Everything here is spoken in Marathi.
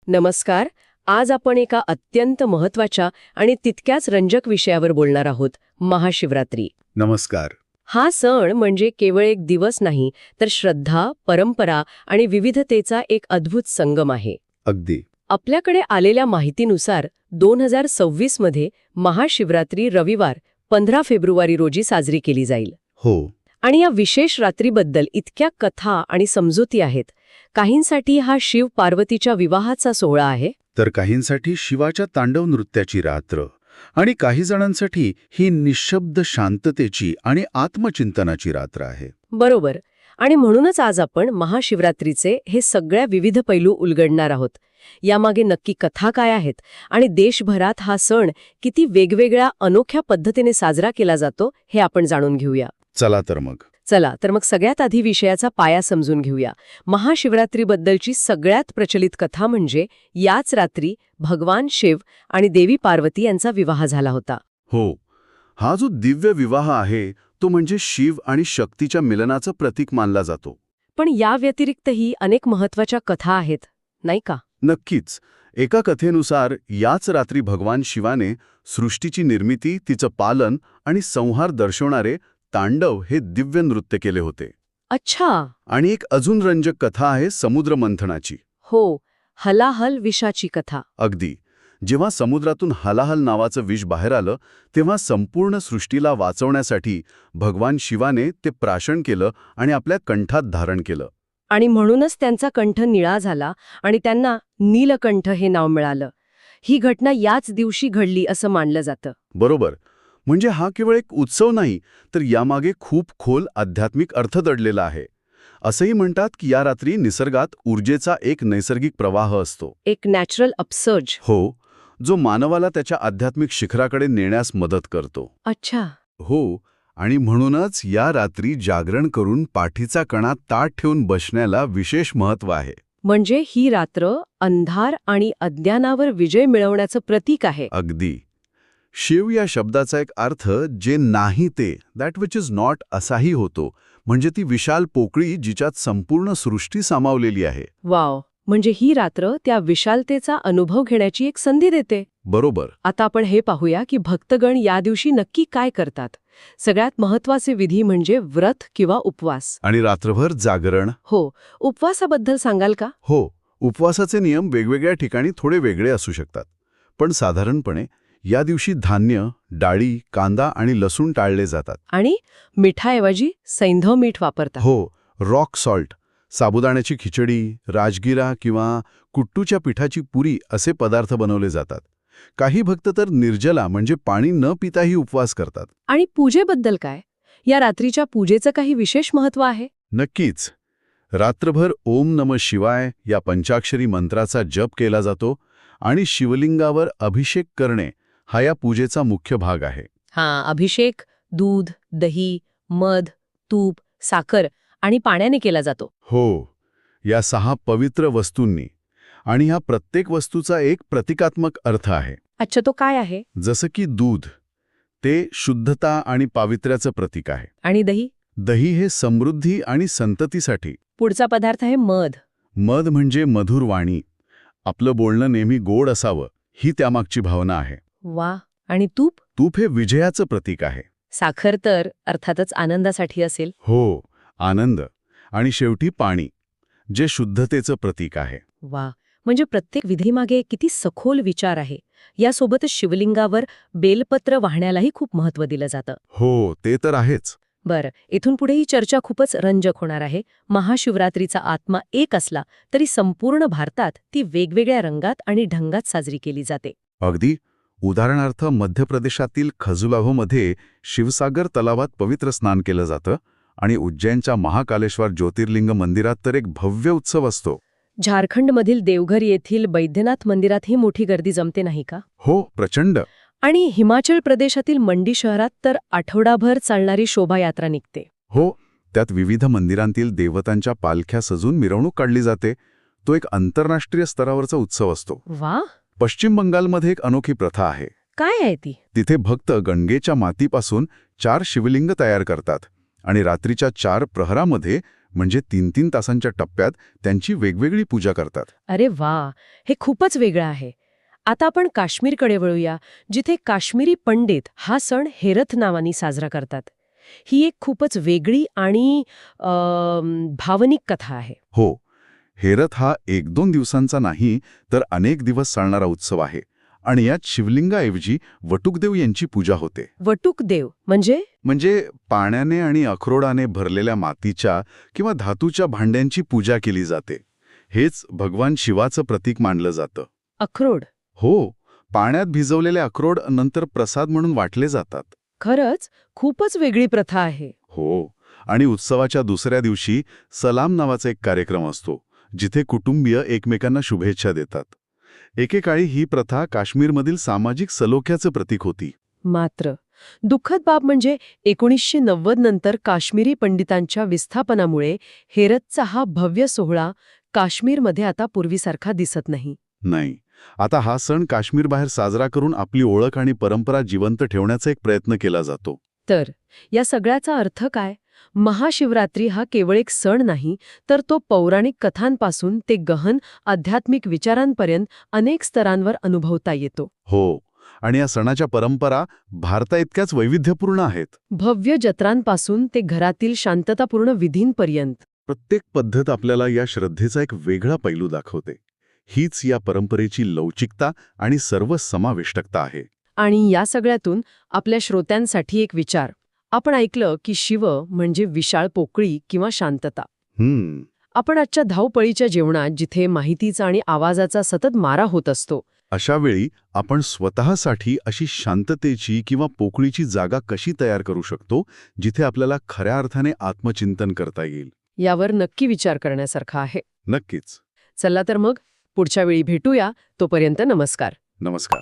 नमस्कार. आज आपण एका अत्यंत महत्त्वाच्या आणि तितक्याच रंजक विषयावर बोलणार आहोत, महाशिवरात्री. नमस्कार. हा सण म्हणजे केवळ एक दिवस नाही, तर श्रद्धा, परंपरा आणि विविधतेचा एक अद्भुत संगम आहे. अगदी. आपल्याकडे आलेल्या माहितीनुसार 2026 मध्ये महाशिवरात्री रविवार 15 फेब्रुवारी रोजी साजरी केली जाईल. हो. आणि या विशेष रात्रीबद्दल इतक्या कथा आणि समजुती आहेत. काहींसाठी हा शिव पार्वतीच्या विवाहाचा सोहळा आहे, तर काहींसाठी शिवाच्या तांडव नृत्याची रात्र आणि काही जणांसाठी ही निशब्द शांततेची आणि आत्मचिंतनाची रात्र आहे. बरोबर. आणि म्हणूनच आज आपण महाशिवरात्रीचे हे सगळ्या विविध पैलू उलगडणार आहोत. यामागे नक्की कथा काय आहेत आणि देशभरात हा सण किती वेगवेगळ्या अनोख्या पद्धतीने साजरा केला जातो हे आपण जाणून घेऊया. चला तर मग सगळ्यात आधी विषयाचा पाया समजून घेऊया. महाशिवरात्रीबद्दलची सगळ्यात प्रचलित कथा म्हणजे याच रात्री भगवान शिव आणि देवी पार्वती यांचा विवाह झाला होता. हो. हा जो दिव्य विवाह आहे तो म्हणजे शिव आणि शक्तीच्या मिलनाचं प्रतीक मानला जातो. पण या व्यतिरिक्तही अनेक महत्वाच्या कथा आहेत, नाही का? नक्कीच. एका कथेनुसार याच रात्री भगवान शिवाने सृष्टीची निर्मिती, तिचं पालन आणि संहार दर्शवणारे तांडव हे दिव्य नृत्य केले होते. अच्छा. आणि एक अजून रंजक कथा आहे समुद्र मंथनाची. हो, हलाहल विषाची कथा. अगदी. जेव्हा समुद्रातून हलाहल नावाचं विष बाहेर आलं तेव्हा संपूर्ण सृष्टीला वाचवण्यासाठी भगवान शिवाने ते प्राशन केलं आणि आपल्या कंठात धारण केलं. आणि म्हणूनच त्यांचा कंठ निळा झाला आणि त्यांना नीलकंठ हे नाव मिळालं. ही घटना याच दिवशी घडली असं मानलं जातं. बरोबर. म्हणजे हा केवळ एक उत्सव नाही, तर यामागे खूप खोल आध्यात्मिक अर्थ दडलेला आहे. असंही म्हणतात की या रात्री निसर्गात ऊर्जेचा एक नैसर्गिक प्रवाह असतो. एक नॅचरल अपसर्ज. हो, जो मानवाला त्याच्या आध्यात्मिक शिखराकडे नेण्यास मदत करतो. अच्छा. हो. आणि म्हणूनच या रात्री जागरण करून पाठीचा कणा ताठ ठेवून बसण्याला विशेष महत्त्व आहे. म्हणजे ही रात्र अंधार आणि अज्ञानावर विजय मिळवण्याचं प्रतीक आहे. अगदी. शिव या शब्दाचा एक अर्थ जे नाही ते, दॅट विच इज नॉट, असाही होतो. म्हणजे ती विशाल पोकळी जिच्यात संपूर्ण सृष्टी सामावलेली आहे. वाव. म्हणजे ही रात्र त्या विशालतेचा अनुभव घेण्याची एक संधी देते. बरोबर. आता आपण हे पाहूया की भक्तगण या दिवशी नक्की काय करतात. सगळ्यात महत्वाचे विधी म्हणजे व्रत किंवा उपवास. आणि रात्रभर जागरण. हो. उपवासाबद्दल सांगाल का? हो. उपवासाचे नियम वेगवेगळ्या ठिकाणी थोडे वेगळे असू शकतात. पण साधारणपणे या दिवशी धान्य, डाळी, कांदा आणि लसूण टाळले जातात. आणि मिठाऐवजी सैंधव मीठ वापरतात. हो. रॉक सॉल्ट, साबुदाण्याची खिचडी, राजगिरा किंवा कुट्टूच्या पिठाची पुरी असे पदार्थ बनवले जातात. काही भक्त तर निर्जला म्हणजे पाणी न पिताही उपवास करतात. आणि पूजेबद्दल काय? या रात्रीच्या पूजेचं काही विशेष महत्त्व आहे? नक्कीच. रात्रभर ओम नमः शिवाय या पंचाक्षरी मंत्राचा जप केला जातो आणि शिवलिंगावर अभिषेक करणे हा या पूजेचा मुख्य भाग आहे. अभिषेक दूध, दही, मध, तूप, साखर आणि पाण्याने केला जातो. हो. या 6 पवित्र वस्तूंनी. आणि ह्या प्रत्येक वस्तूचा एक प्रतिकात्मक अर्थ आहे. अच्छा, तो काय आहे? जसं की दूध, ते शुद्धता आणि पावित्र्याचं प्रतीक आहे. आणि दही? दही हे समृद्धी आणि संततीसाठी. पुढचा पदार्थ आहे मध. मध म्हणजे मधुर वाणी. आपलं बोलणं नेहमी गोड असावं, ही त्यामागची भावना आहे. वा. आणि तूप? तूप हे विजयाचं प्रतीक आहे. साखर तर अर्थातच आनंदासाठी असेल. हो, आनंद. आणि शेवटी पाणी, जे शुद्धतेचं प्रतीक आहे. वा. म्हणजे प्रत्येक विधीमागे किती सखोल विचार आहे. यासोबतच शिवलिंगावर बेलपत्र वाहण्यालाही खूप महत्त्व दिलं जातं. हो, ते तर आहेच. बरं, इथून पुढे ही चर्चा खूपच रंजक होणार आहे. महाशिवरात्रीचा आत्मा एक असला तरी संपूर्ण भारतात ती वेगवेगळ्या रंगात आणि ढंगात साजरी केली जाते. अगदी. उदाहरणार्थ मध्य प्रदेशातील खजुराहोमध्ये शिवसागर तलावात पवित्र स्नान केलं जातं आणि उज्जैनच्या महाकालेश्वर ज्योतिर्लिंग मंदिरात तर एक भव्य उत्सव असतो. झारखंडमधील देवघर येथील बैद्यनाथ मंदिरात ही मोठी गर्दी जमते, नाही का? हो, प्रचंड. आणि हिमाचल प्रदेशातील मंडी शहरात तर आठवडाभर चालणारी शोभायात्रा निघते. हो. त्यात विविध मंदिरांतील देवतांच्या पालख्या सजून मिरवणूक काढली जाते. तो एक आंतरराष्ट्रीय स्तरावरचा उत्सव असतो. वा. पश्चिम बंगालमध्ये एक अनोखी प्रथा आहे. काय आहे ती? तिथे भक्त गंगेच्या मातीपासून 4 शिवलिंग तयार करतात आणि रात्रीच्या 4 प्रहरामध्ये म्हणजे 3-3 तासांच्या टप्प्यात त्यांची वेगवेगळी पूजा करतात. अरे वा, हे खूपच वेगळं आहे. आता आपण काश्मीरकडे वळूया, जिथे काश्मीरी पंडित हा सण हेरथ नावानी साजरा करतात. ही एक खूपच वेगळी आणि भावनिक कथा आहे. हो, हेरथ हा 1-2 दिवसांचा नाही तर अनेक दिवस चालणारा उत्सव आहे आणि यात शिवलिंगाऐवजी वटुकदेव यांची पूजा होते. वटुक देव म्हणजे पाण्याने आणि अक्रोडाने भरलेल्या मातीच्या किंवा धातूच्या भांड्यांची पूजा केली जाते. हेच भगवान शिवाचं प्रतीक मानलं जातं. अक्रोड. हो, पाण्यात भिजवलेले अक्रोड नंतर प्रसाद म्हणून वाटले जातात. खरंच खूपच वेगळी प्रथा आहे. हो, आणि उत्सवाच्या दुसऱ्या दिवशी सलाम नावाचा एक कार्यक्रम असतो, जिथे कुटुंबीय एकमेकांना शुभेच्छा देतात. एकेकाळी ही प्रथा काश्मीरमधील सामाजिक सलोख्याचं प्रतीक होती. मात्र दुःखद बाब म्हणजे 1990 नंतर काश्मीरी पंडितांच्या विस्थापनामुळे हेरतचा हा भव्य सोहळा काश्मीरमध्ये आता पूर्वीसारखा दिसत नाही. नाही, आता हा सण काश्मीरबाहेर साजरा करून आपली ओळख आणि परंपरा जिवंत ठेवण्याचा एक प्रयत्न केला जातो. तर या सगळ्याचा अर्थ काय? महाशिवरात्री हा केवळ एक सण नाही, तर तो पौराणिक कथांपासून ते गहन आध्यात्मिक विचारांपर्यंत अनेक स्तरांवर अनुभवता येतो. हो, आणि या सणाच्या परंपरा भारताइतक्याच वैविध्यपूर्ण आहेत. भव्य जत्रांपासून ते घरातील शांततापूर्ण विधींपर्यंत. प्रत्येक पद्धत आपल्याला या श्रद्धेचा एक वेगळा पैलू दाखवते. हीच या परंपरेची लवचिकता आणि सर्वसमाविष्टता आहे. आणि या सगळ्यातून आपल्या श्रोत्यांसाठी एक विचार. आपण ऐकलं की शिव म्हणजे विशाळ पोकळी किंवा शांतता. आपण आजच्या धावपळीच्या जीवनात जिथे माहितीचा आणि आवाजाचा सतत मारा होत असतो, अशा वेळी आपण स्वतःसाठी अशी शांततेची किंवा पोकळीची जागा कशी तयार करू शकतो, जिथे आपल्याला खऱ्या अर्थाने आत्मचिंतन करता येईल? यावर नक्की विचार करण्यासारखा आहे. नक्कीच. चला तर मग पुढच्या वेळी भेटूया. तोपर्यंत नमस्कार. नमस्कार.